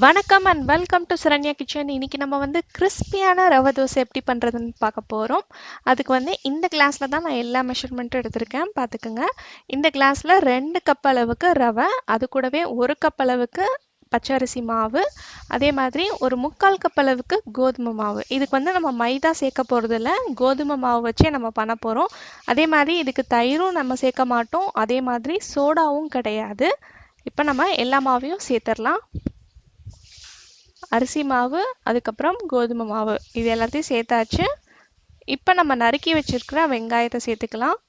வணக்கம் and welcome to Saranya kitchen. இன்னைக்கு நம்ம வந்து கிறிஸ்பியான ரவை தோசை எப்படி பண்ணுறதுன்னு பார்க்க போகிறோம். அதுக்கு வந்து இந்த கிளாஸில் தான் நான் எல்லா மெஷர்மெண்ட்டும் எடுத்திருக்கேன், பார்த்துக்குங்க. இந்த கிளாஸில் 2 கப் அளவுக்கு ரவை, அது கூடவே 1 கப் அளவுக்கு பச்சரிசி மாவு, அதே மாதிரி ஒரு 3/4 கப் அளவுக்கு கோதுமை மாவு. இதுக்கு வந்து நம்ம மைதா சேர்க்க போகிறதில்ல, கோதுமை மாவு வச்சே நம்ம பண்ண போகிறோம். அதே மாதிரி இதுக்கு தயிரும் நம்ம சேர்க்க மாட்டோம், அதே மாதிரி சோடாவும் கிடையாது. இப்போ நம்ம எல்லா மாவையும் சேர்த்துடலாம். அரிசி மாவு, அதுக்கப்புறம் கோதுமை மாவு, இது எல்லாத்தையும் சேர்த்தாச்சு. இப்போ நம்ம நறுக்கி வச்சிருக்கிற வெங்காயத்தை சேர்த்துக்கலாம்.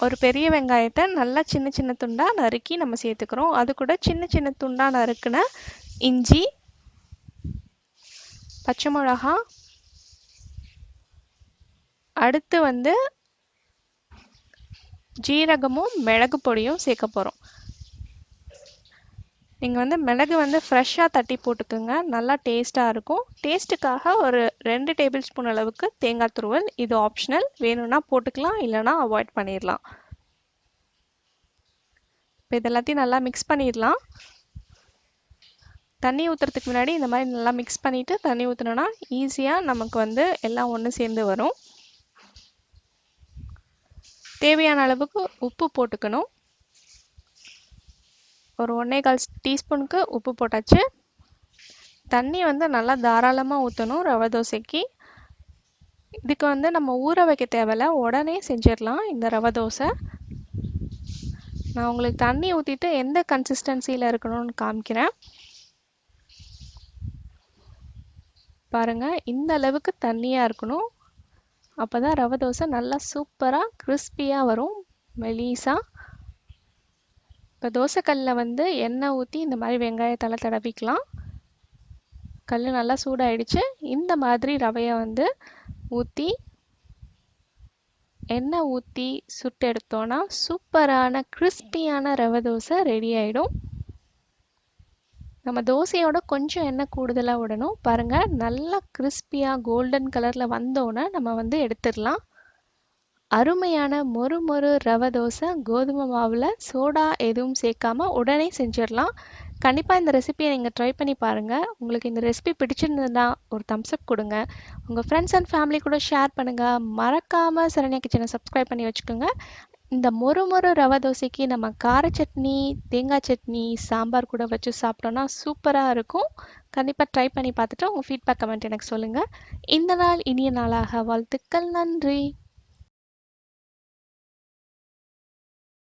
ஒரு பெரிய வெங்காயத்தை நல்லா சின்ன சின்ன துண்டா நறுக்கி நம்ம சேர்த்துக்கிறோம். அது கூட சின்ன சின்ன துண்டா நறுக்குன இஞ்சி, பச்சை மிளகா, அடுத்து வந்து ஜீரகமும் மிளகு பொடியும் சேர்க்க போகிறோம். நீங்கள் வந்து மிளகு வந்து ஃப்ரெஷ்ஷாக தட்டி போட்டுக்கோங்க, நல்லா டேஸ்ட்டாக இருக்கும். டேஸ்ட்டுக்காக ஒரு 2 டேபிள் ஸ்பூன் அளவுக்கு தேங்காய் துருவல், இது ஆப்ஷனல், வேணும்னா போட்டுக்கலாம், இல்லைனா அவாய்ட் பண்ணிடலாம். இப்போ இது எல்லாத்தையும் நல்லா மிக்ஸ் பண்ணிடலாம். தண்ணி ஊற்றுறதுக்கு முன்னாடி இந்த மாதிரி நல்லா மிக்ஸ் பண்ணிவிட்டு தண்ணி ஊற்றினோன்னா ஈஸியாக நமக்கு வந்து எல்லாம் ஒன்று சேர்ந்து வரும். தேவையான அளவுக்கு உப்பு போட்டுக்கணும். ஒரு 1/4 டீஸ்பூனுக்கு உப்பு போட்டாச்சு. தண்ணி வந்து நல்லா தாராளமாக ஊற்றணும் ரவை தோசைக்கு. இதுக்கு வந்து நம்ம ஊற வைக்க தேவையில்ல, உடனே செஞ்சிடலாம் இந்த ரவை தோசை. நான் உங்களுக்கு தண்ணி ஊற்றிட்டு எந்த கன்சிஸ்டன்சியில் இருக்கணும்னு காமிக்கிறேன். பாருங்கள், இந்த அளவுக்கு தண்ணியாக இருக்கணும். அப்போ தான் ரவை தோசை நல்லா சூப்பராக கிறிஸ்பியாக வரும், மெலிசாக. இப்போ தோசைக்கல்லில் வந்து எண்ணெய் ஊற்றி இந்த மாதிரி வெங்காயத்தால் தடவிக்கலாம். கல் நல்லா சூடாயிடுச்சு. இந்த மாதிரி ரவையை வந்து ஊற்றி எண்ணெய் ஊற்றி சுட்டு எடுத்தோன்னா சூப்பரான கிறிஸ்பியான ரவை தோசை ரெடி ஆகிடும். நம்ம தோசையோட கொஞ்சம் எண்ணெய் கூடுதலாக விடணும். பாருங்கள், நல்லா கிறிஸ்பியாக கோல்டன் கலரில் வந்தோன்னே நம்ம வந்து எடுத்துடலாம். அருமையான மொறு மொறு ரவை தோசை கோதுமை மாவில் சோடா எதுவும் சேர்க்காம உடனே செஞ்சிடலாம். கண்டிப்பாக இந்த ரெசிபியை நீங்கள் ட்ரை பண்ணி பாருங்கள். உங்களுக்கு இந்த ரெசிபி பிடிச்சிருந்ததுன்னா ஒரு தம்ஸ்அப் கொடுங்க. உங்கள் ஃப்ரெண்ட்ஸ் அண்ட் ஃபேமிலி கூட ஷேர் பண்ணுங்கள். மறக்காமல் சரண்யா கிச்சனை சப்ஸ்கிரைப் பண்ணி வச்சுக்கோங்க. இந்த மொறு மொறு ரவை தோசைக்கு நம்ம கார சட்னி, தேங்காய் சட்னி, சாம்பார் கூட வச்சு சாப்பிட்டோன்னா சூப்பராக இருக்கும். கண்டிப்பாக ட்ரை பண்ணி பார்த்துட்டு உங்கள் ஃபீட்பேக் கமெண்ட் எனக்கு சொல்லுங்கள். இந்த நாள் இனிய நாளாக வாழ்த்துக்கள். நன்றி.